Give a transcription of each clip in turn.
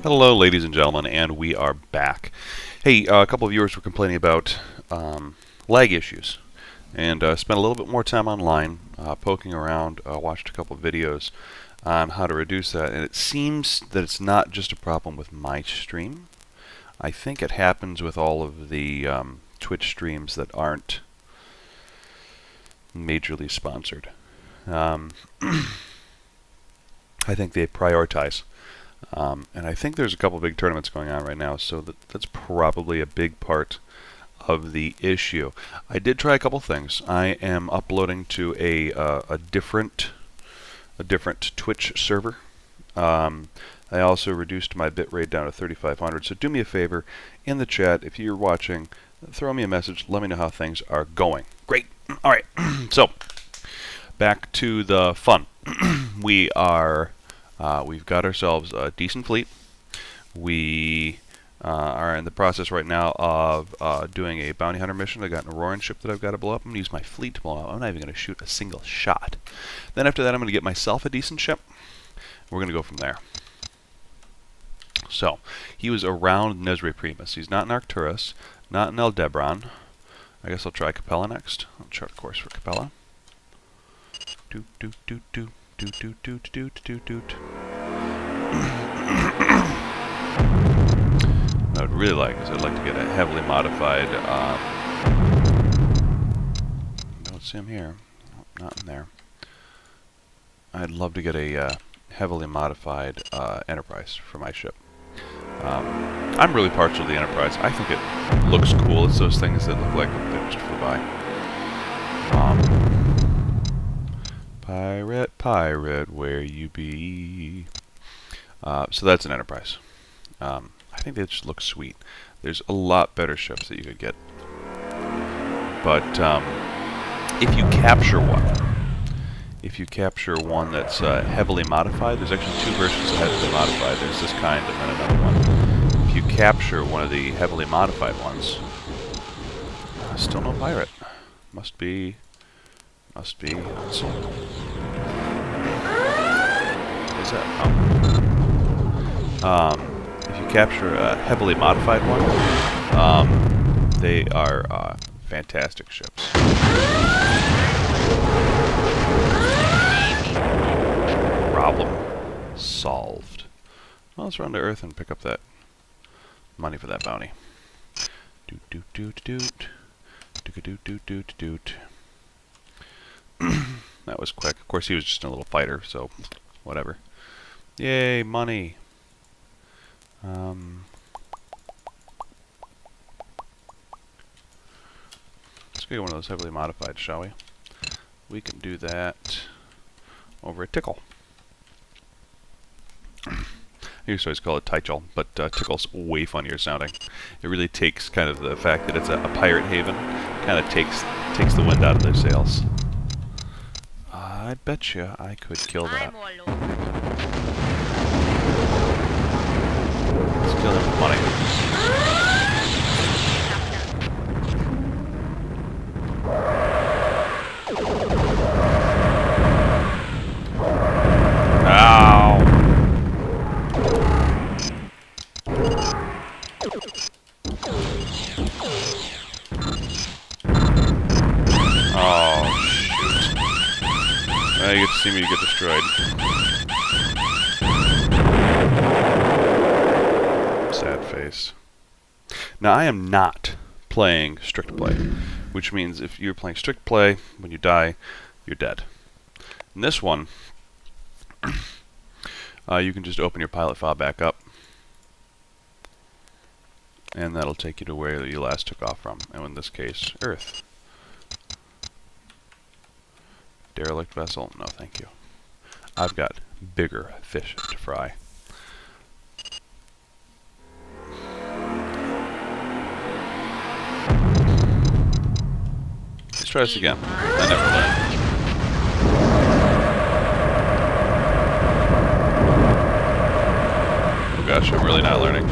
Hello, ladies and gentlemen, and we are back. Hey, a couple of viewers were complaining about lag issues, and spent a little bit more time online poking around, watched a couple of videos on how to reduce that, and it seems that it's not just a problem with my stream. I think it happens with all of the Twitch streams that aren't majorly sponsored. I think they prioritize. And I think there's a couple big tournaments going on right now, so that's probably a big part of the issue. I did try a couple things. I am uploading to a different Twitch server. I also reduced my bitrate down to 3500. So do me a favor, in the chat, if you're watching, throw me a message. Let me know how things are going. Great. All right. So back to the fun. We are. We've got ourselves a decent fleet. We are in the process right now of doing a bounty hunter mission. I got an Auroran ship that I've got to blow up. I'm going to use my fleet to blow up. I'm not even going to shoot a single shot. Then after that, I'm going to get myself a decent ship. We're going to go from there. So, he was around Nesre Primus. He's not in Arcturus, not in Aldebron. I guess I'll try Capella next. I'll chart course for Capella. Doot, doot, doot, doot. Doot, doot, doot, doot, doot, doot. What I would really like is I'd like to get a heavily modified. Don't see him here. Nope, not in there. I'd love to get a heavily modified Enterprise for my ship. I'm really partial to the Enterprise. I think it looks cool. It's those things that look like they just flew by. Pirate, pirate, where you be? So that's an Enterprise. I think they just look sweet. There's a lot better ships that you could get. But if you capture one that's heavily modified, there's actually two versions of heavily modified. There's this kind and then another one. If you capture one of the heavily modified ones, still no pirate. Must be sold. What's that? If you capture a heavily modified one, they are fantastic ships. Problem solved. Well, let's run to Earth and pick up that money for that bounty. Doot doot doot doot. Doot doot doot doot doot. That was quick. Of course, he was just a little fighter, so whatever. Yay, money! Let's get one of those heavily modified, shall we? We can do that over at Tickle. I used to always call it Tychel, but Tickle's way funnier sounding. It really takes kind of the fact that it's a pirate haven, kind of takes the wind out of their sails. I betcha I could kill that. Let's kill him with money. Ow! Oh, shoot. Now you get to see me get destroyed. Sad face. Now, I am not playing strict play, which means if you're playing strict play, when you die, you're dead. In this one, you can just open your pilot file back up, and that'll take you to where you last took off from, and in this case, Earth. Derelict vessel? No, thank you. I've got bigger fish to fry. Let's try this again. I never learned. Oh gosh, I'm really not learning.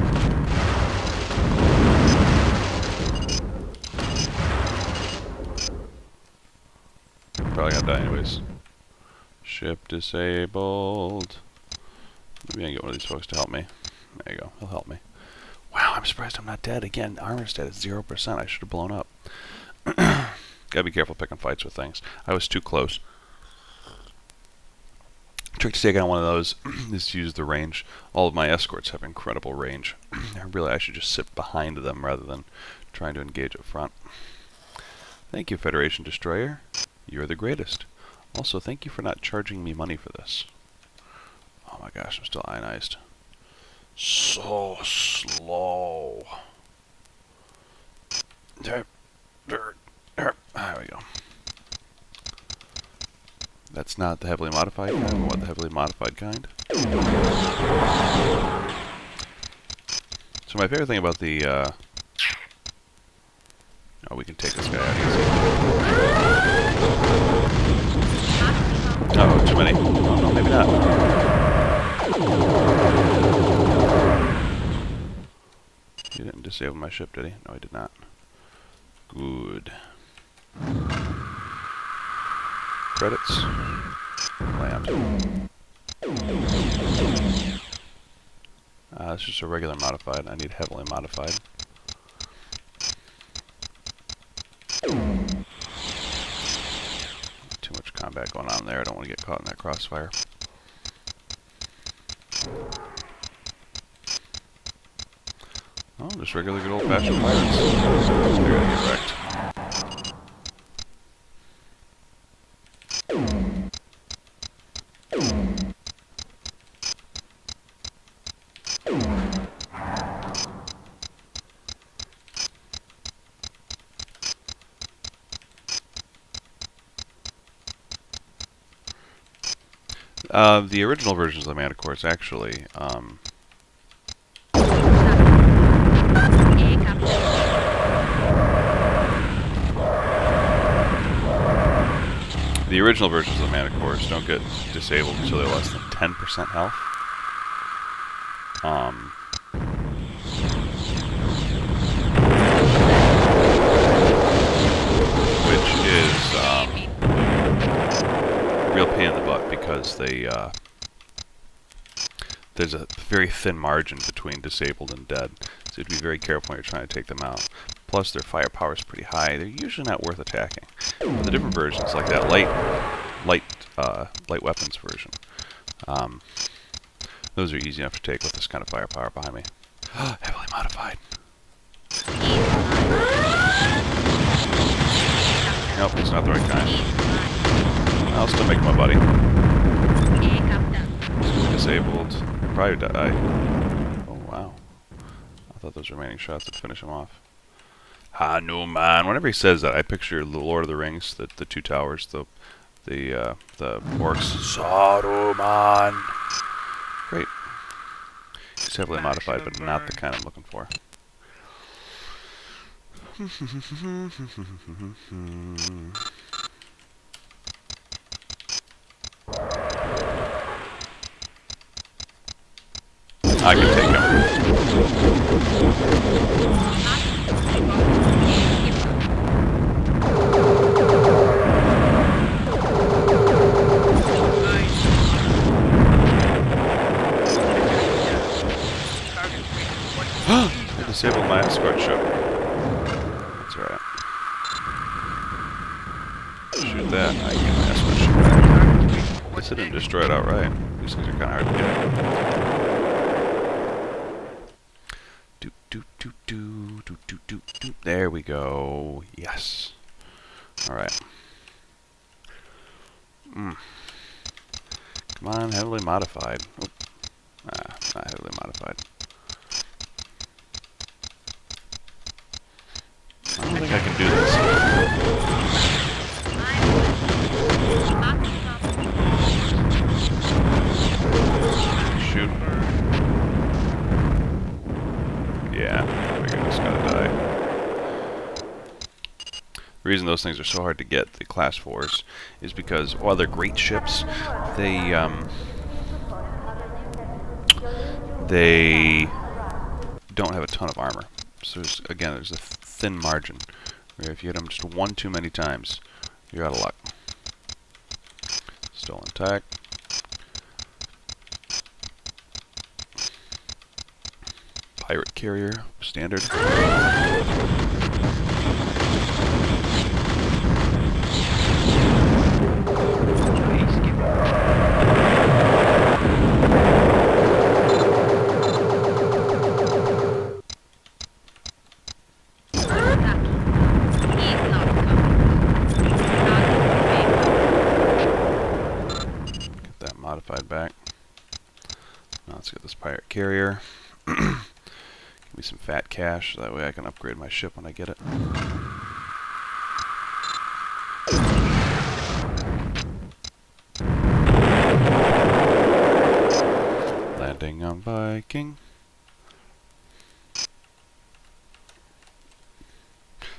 Probably gonna die anyways. Ship disabled. Maybe I can get one of these folks to help me. There you go. He'll help me. Wow, I'm surprised I'm not dead. Again, armor stat is 0%. I should have blown up. Gotta be careful picking fights with things. I was too close. Trick to take on one of those is to use the range. All of my escorts have incredible range. I should just sit behind them rather than trying to engage up front. Thank you, Federation Destroyer. You're the greatest. Also, thank you for not charging me money for this. Oh my gosh, I'm still ionized. So slow. There we go. That's not the heavily modified kind. I want the heavily modified kind. So my favorite thing about the oh, we can take this guy out easy. Oh, too many. Oh, no, maybe not. He didn't disable my ship, did he? No, he did not. Good. Credits. Land. It's just a regular modified. I need heavily modified. Too much combat going on there. I don't want to get caught in that crossfire. Oh, just regular good old-fashioned pirates. They're gonna get wrecked. The original versions of the Manticores actually, the original versions of the Manticores don't get disabled until they're less than 10% health. Which is a real pain in the butt because they there's a very thin margin between disabled and dead, so you have to be very careful when you're trying to take them out. Plus, their firepower is pretty high. They're usually not worth attacking. But the different versions, like that light weapons version, those are easy enough to take with this kind of firepower behind me. Heavily modified. Nope, it's not the right kind. I'll still make my buddy. Disabled. Probably die. Oh wow! I thought those remaining shots would finish him off. Hanuman. Whenever he says that, I picture the Lord of the Rings, the two towers, the orcs. Saruman. Great. He's heavily modified, but not the kind I'm looking for. I can take him. I disabled my escort ship. That's alright. Shoot that. I can get my escort ship back. At least I didn't destroy it outright. These things are kind of hard to get. There we go. Yes. Alright. Come on, heavily modified. Oh. Not heavily modified. I don't think I can do this. Shoot. Yeah, I figured it's gonna die. The reason those things are so hard to get, the Class 4s, is because while they're great ships, they don't have a ton of armor. So there's a thin margin where if you hit them just one too many times, you're out of luck. Still intact. pirate carrier, standard. Get that modified back. Now let's get this pirate carrier. Give me some fat cash, so that way I can upgrade my ship when I get it. Landing on Viking.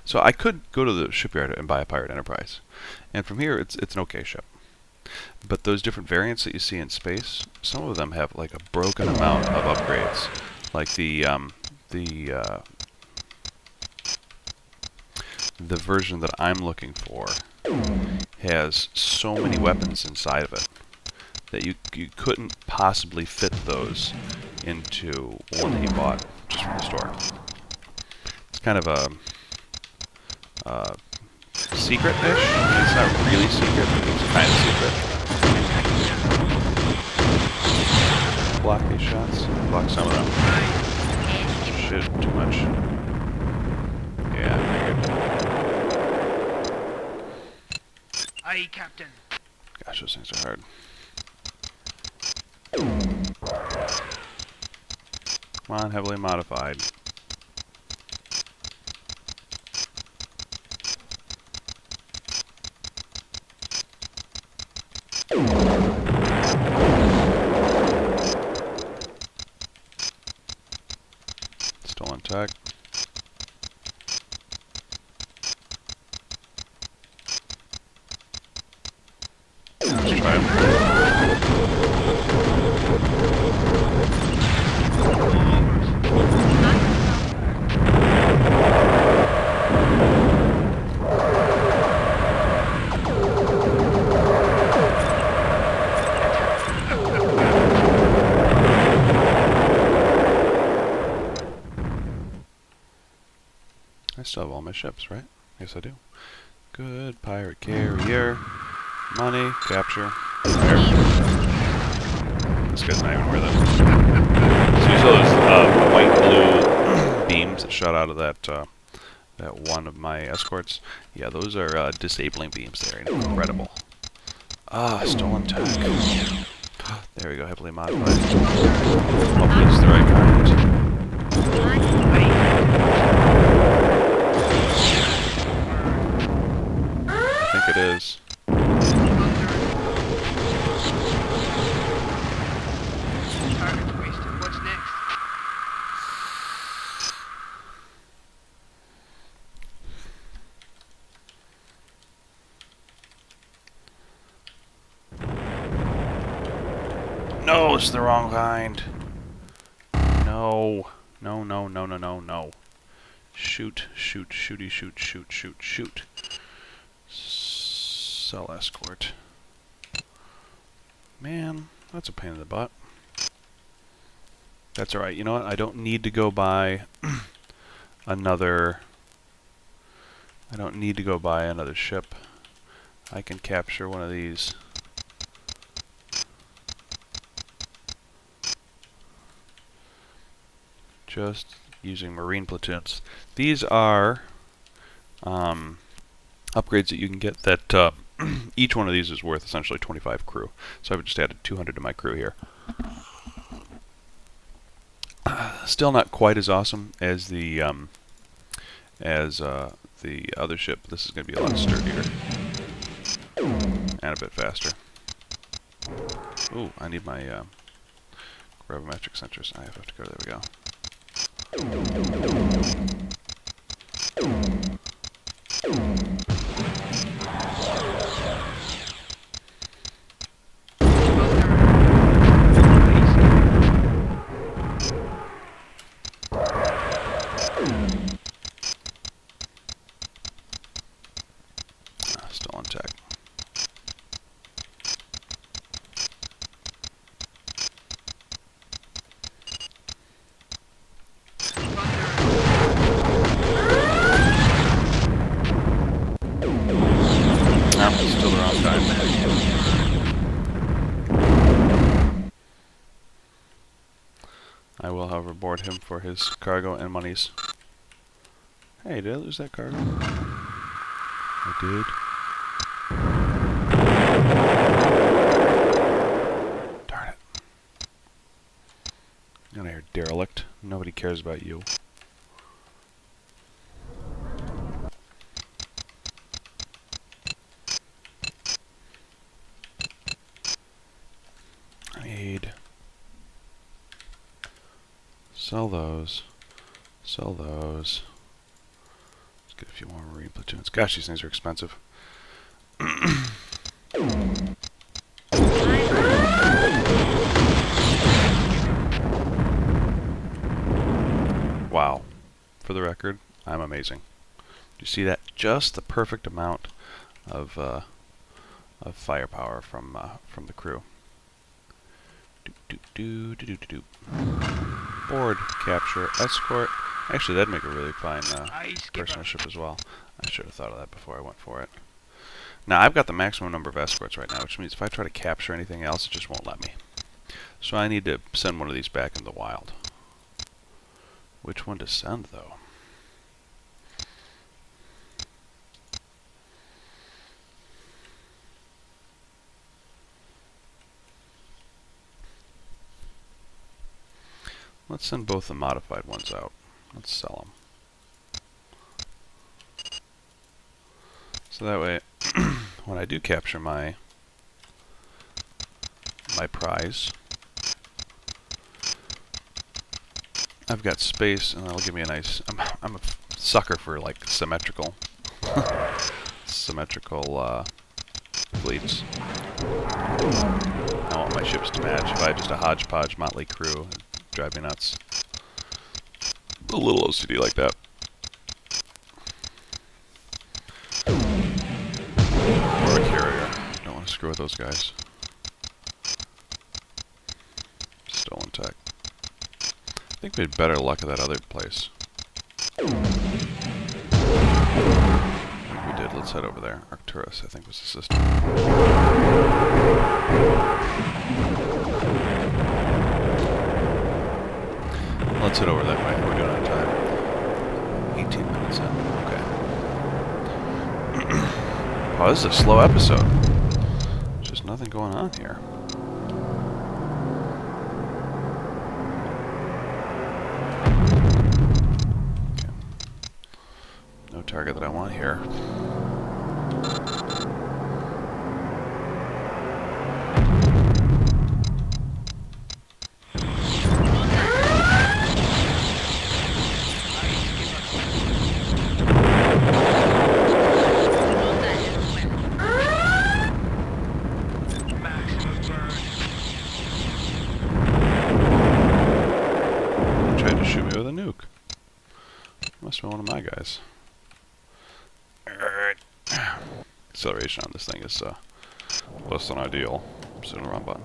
So I could go to the shipyard and buy a Pirate Enterprise, and from here it's an okay ship. But those different variants that you see in space, some of them have like a broken amount of upgrades. Like the version that I'm looking for has so many weapons inside of it that you couldn't possibly fit those into one that you bought just from the store. It's kind of a secret-ish. It's not really secret, but it's kind of secret. Block these shots. Block some of them. Shit, too much. Yeah, I figured. Aye, Captain. Gosh, those things are hard. Come on, heavily modified. Stolen tech. Let's try 'em. I still have all my ships, right? Yes, I do. Good pirate carrier. Money, capture. There. This guy's not even worth it. So you saw those white-blue beams that shot out of that one of my escorts? Yeah, those are disabling beams there. Incredible. Ah, stolen tech. There we go, heavily modified. Hopefully it's the right kind. I think it is. Target's wasted. What's next? No, it's the wrong kind. No. No, no, no, no, no, no. Shoot, shoot, shooty, shoot, shoot, shoot, shoot. Sell escort. Man, that's a pain in the butt. That's alright. You know what? I don't need to go buy another... I don't need to go buy another ship. I can capture one of these. Just using Marine platoons. These are upgrades that you can get that each one of these is worth essentially 25 crew. So I've just added 200 to my crew here. Still not quite as awesome as the other ship. This is going to be a lot sturdier and a bit faster. Ooh, I need my gravimetric sensors. I have to go. There we go. Still on tech. aboard him for his cargo and monies. Hey, did I lose that cargo? I did. Darn it. Get out of here, derelict. Nobody cares about you. I need... Sell those. Sell those. Let's get a few more Marine platoons. Gosh, these things are expensive. Wow. For the record, I'm amazing. Do you see that? Just the perfect amount of firepower from the crew. Board, capture, escort. Actually, that'd make a really fine personal ship as well. I should have thought of that before I went for it. Now, I've got the maximum number of escorts right now, which means if I try to capture anything else, it just won't let me. So I need to send one of these back in the wild. Which one to send, though? Let's send both the modified ones out. Let's sell them. So that way, when I do capture my prize, I've got space, and that'll give me a nice... I'm a sucker for, like, symmetrical fleets. I want my ships to match. If I had just a hodgepodge motley crew, it'd drive me nuts. A little OCD like that. Or a carrier. Don't want to screw with those guys. Stolen tech. I think we had better luck at that other place. We did. Let's head over there. Arcturus, I think, was the system. Let's head over that way. We're doing on time. 18 minutes in. Okay. Oh, this is a slow episode. There's just nothing going on here. Okay. No target that I want here. Must be one of my guys. Acceleration on this thing is less than ideal. Just in the wrong button.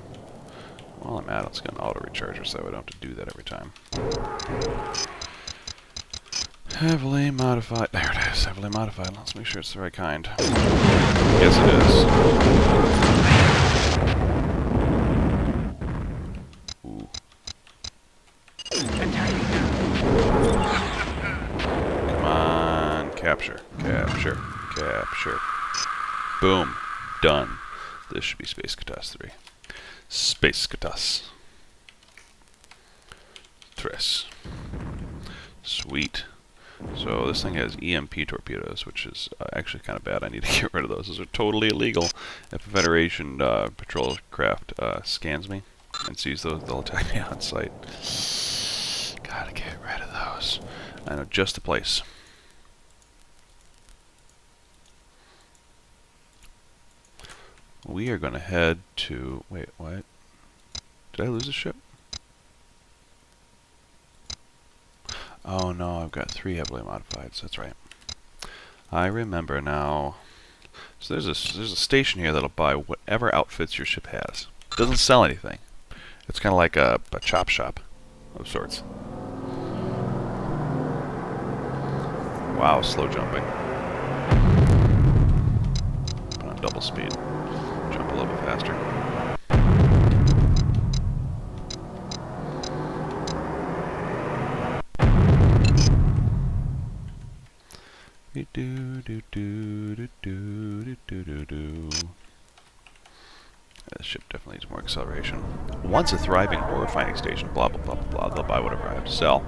While I'm at it, let's get an auto recharger so that we don't have to do that every time. Heavily modified. There it is. Heavily modified. Let's make sure it's the right kind. Yes, it is. Ooh. Come on. Capture. Capture. Capture. Boom. Done. This should be Space Catus 3. Space Catus 3. Sweet. So this thing has EMP torpedoes, which is actually kind of bad. I need to get rid of those. Those are totally illegal. If a Federation patrol craft scans me and sees those, they'll attack me on sight. Gotta get rid of those. I know just the place. We are going to head to... Wait, what? Did I lose a ship? Oh no, I've got 3 heavily modifieds. That's right. I remember now. So there's a station here that'll buy whatever outfits your ship has. It doesn't sell anything. It's kind of like a chop shop of sorts. Wow, slow jumping. Put on double speed. Jump a little bit faster. acceleration. Once a thriving ore refining station, blah, blah, blah, blah, blah. They'll buy whatever I have to sell.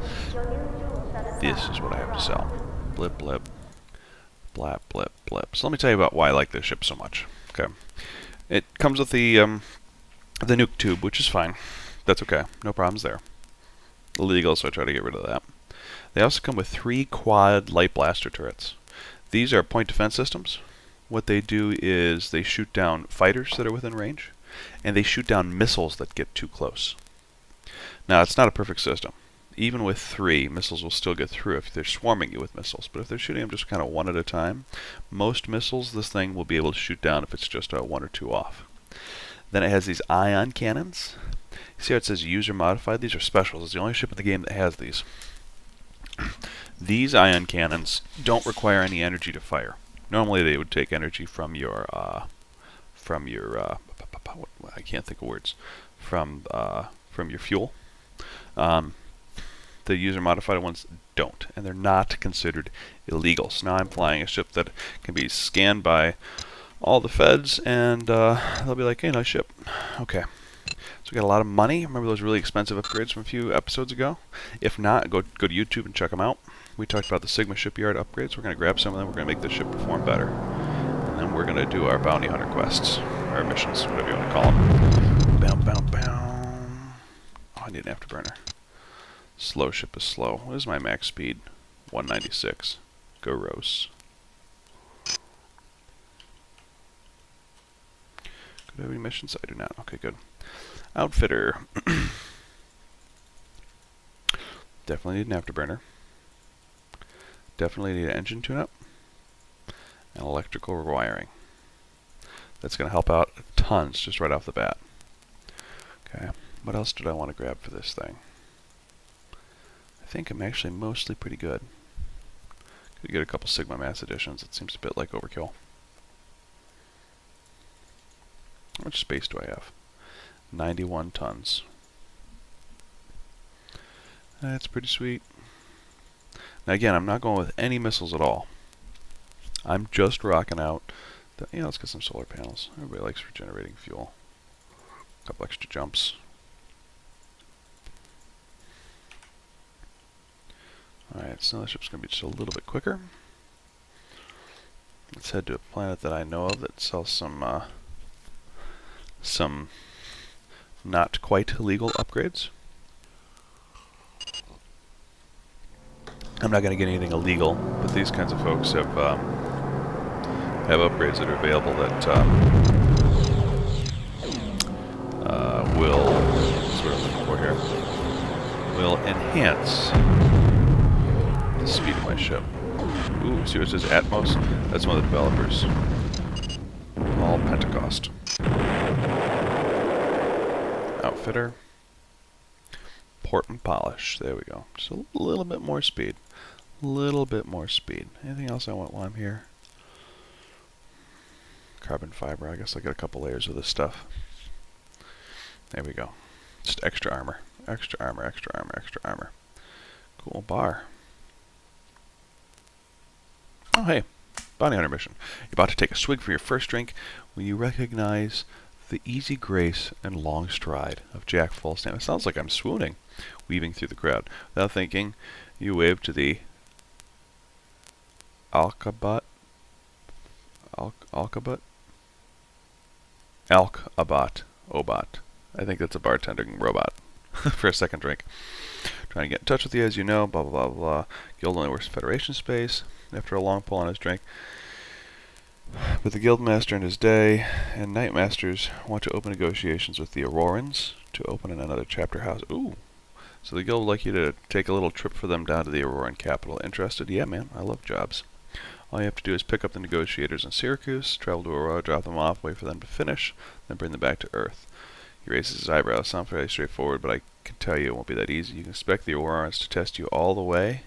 This is what I have to sell. Blip, blip. Blap, blip, blip. So let me tell you about why I like this ship so much. Okay. It comes with the nuke tube, which is fine. That's okay. No problems there. Illegal, so I try to get rid of that. They also come with 3 quad light blaster turrets. These are point defense systems. What they do is they shoot down fighters that are within range, and they shoot down missiles that get too close. Now, it's not a perfect system. Even with 3, missiles will still get through if they're swarming you with missiles. But if they're shooting them just kind of one at a time, most missiles this thing will be able to shoot down if it's just 1 or 2 off. Then it has these ion cannons. See how it says user modified? These are specials. It's the only ship in the game that has these. These ion cannons don't require any energy to fire. Normally they would take energy from your I can't think of words, from your fuel. The user modified ones don't, and they're not considered illegal. So now I'm flying a ship that can be scanned by all the feds, and they'll be like, hey, nice ship. Okay. So we got a lot of money. Remember those really expensive upgrades from a few episodes ago? If not, go to YouTube and check them out. We talked about the Sigma Shipyard upgrades. We're going to grab some of them. We're going to make this ship perform better. And then we're going to do our bounty hunter quests, or missions, whatever you want to call them. Bow, bow, bow. Oh, I need an afterburner. Slow ship is slow. What is my max speed? 196. Go Rose. Do I have any missions? I do not. Okay, good. Outfitter. Definitely need an afterburner. Definitely need an engine tune-up. And electrical rewiring. That's going to help out tons just right off the bat. Okay, what else did I want to grab for this thing? I think I'm actually mostly pretty good. Could get a couple Sigma Mass Editions. It seems a bit like overkill. How much space do I have? 91 tons. That's pretty sweet. Now again, I'm not going with any missiles at all. I'm just rocking out the, let's get some solar panels. Everybody likes regenerating fuel. A couple extra jumps. Alright, so the ship's going to be just a little bit quicker. Let's head to a planet that I know of that sells some not quite legal upgrades. I'm not going to get anything illegal, but these kinds of folks have upgrades that are available that will, that's what I'm looking for here, will enhance the speed of my ship. Ooh, see what it says Atmos? That's one of the developers. All Pentecost. Outfitter. Port and polish. There we go. Just a little bit more speed. Little bit more speed. Anything else I want while I'm here? Carbon fiber. I guess I got a couple layers of this stuff. There we go. Just extra armor. Extra armor, extra armor, extra armor. Cool bar. Oh, hey. Bounty hunter mission. You're about to take a swig for your first drink when you recognize the easy grace and long stride of Jack Fulsam. It sounds like I'm swooning, weaving through the crowd. Without thinking, you wave to the Alkabat? Alkabat? Alkabat. Obot. I think that's a bartending robot for a second drink. Trying to get in touch with you, as you know, blah, blah, blah, blah. Guild only works Federation space. After a long pull on his drink. But the Guildmaster and his day and Nightmasters want to open negotiations with the Aurorans to open in another chapter house. Ooh. So the Guild would like you to take a little trip for them down to the Auroran capital. Interested? Yeah, man. I love jobs. All you have to do is pick up the negotiators in Syracuse, travel to Aurora, drop them off, wait for them to finish, then bring them back to Earth. He raises his eyebrows. Sounds fairly straightforward, but I can tell you it won't be that easy. You can expect the Aurorans to test you all the way,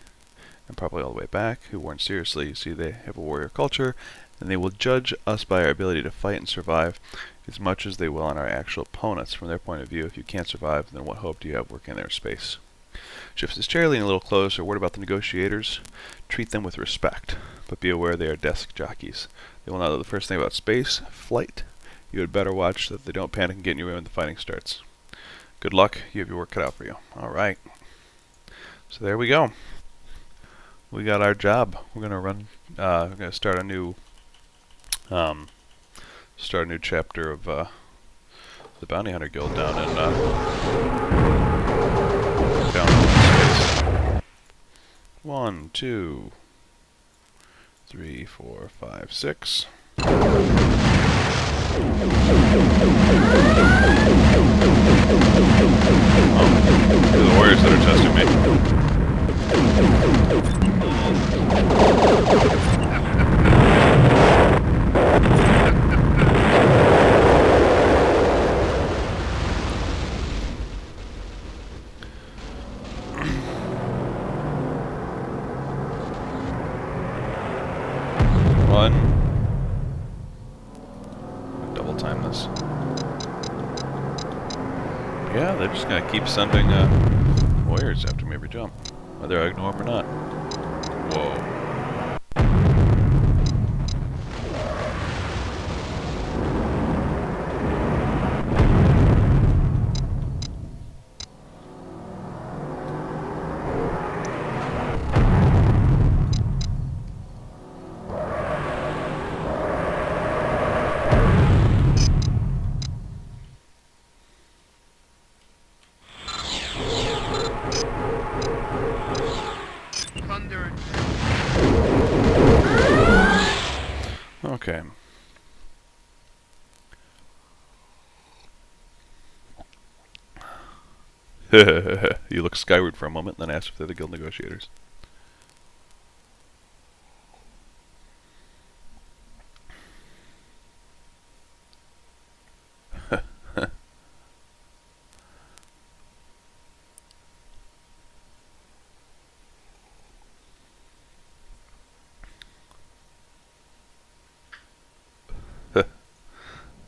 and probably all the way back. Who warn seriously? You see, they have a warrior culture, and they will judge us by our ability to fight and survive as much as they will on our actual opponents. From their point of view, if you can't survive, then what hope do you have working in their space? Shifts his chair, leaning a little closer. Word about the negotiators. Treat them with respect, but be aware they are desk jockeys. They will not know the first thing about space, flight, you had better watch that they don't panic and get in your way when the fighting starts. Good luck. You have your work cut out for you. All right. So there we go. We got our job. We're gonna run. We're gonna start a new chapter of the Bounty Hunter Guild down in space. 1, 2, 3, 4, 5, 6. Oh, they're the warriors that are testing me. One. Double time this. Yeah, they're just gonna keep sending warriors after me every jump, whether I ignore them or not. Whoa. Thunder. Okay. You look skyward for a moment, then ask if they're the guild negotiators.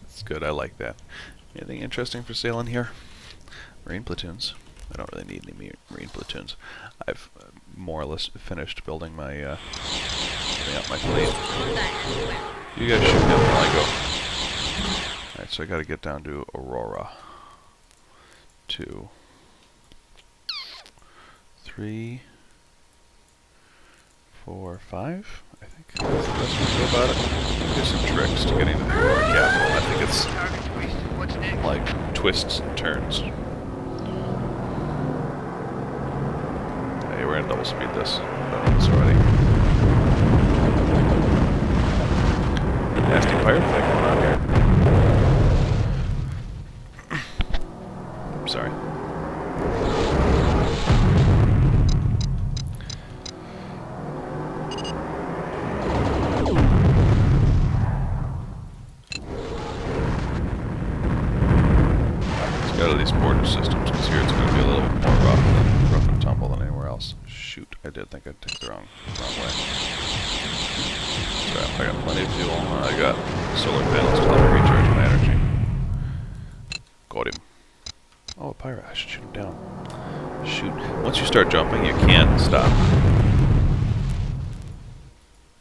That's good, I like that. Anything interesting for sale in here? Marine platoons. I don't really need any marine platoons. I've more or less finished building my, building up my fleet. You guys shoot down while I go. Alright, so I gotta get down to Aurora. 2, 3, 4, 5. I think that's the best way to go about it. There's some tricks to getting to the Aurora capital. I think it's Target wasted. What's next? like twists and turns. Hey, we're gonna double speed this. I've done this already. Nasty pirate thing going on here. Sorry. Out of these border systems, because here it's going to be a little bit more rough and tumble than anywhere else. Shoot, I did think I'd take the wrong way. So I got plenty of fuel. I got solar panels to let me recharge my energy. Got him. Oh, a pirate. I should shoot him down. Shoot. Once you start jumping, you can't stop.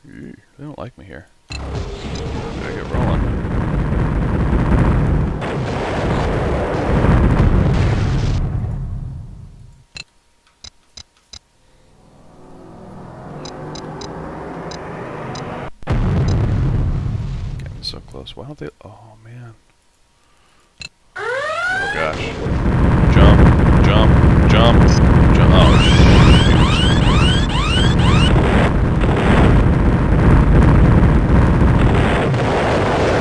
They don't like me here. Better get rolling. So close. Why don't they? Oh man. Oh gosh. Jump, jump, jump, jump. Oh.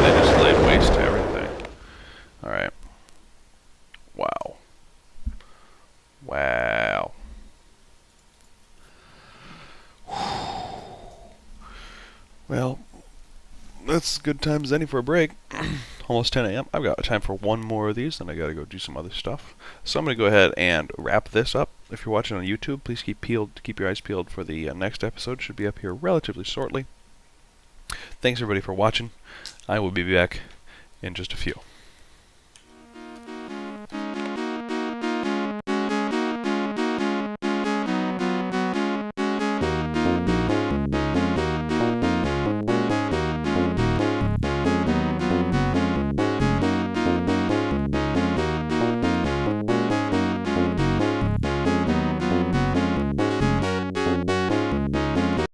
They just laid waste to everything. Alright. Wow. Wow. Well, that's good time as any for a break. Almost 10 a.m. I've got time for one more of these, then I gotta go do some other stuff. So I'm gonna go ahead and wrap this up. If you're watching on YouTube, please keep your eyes peeled for the next episode. Should be up here relatively shortly. Thanks everybody for watching. I will be back in just a few.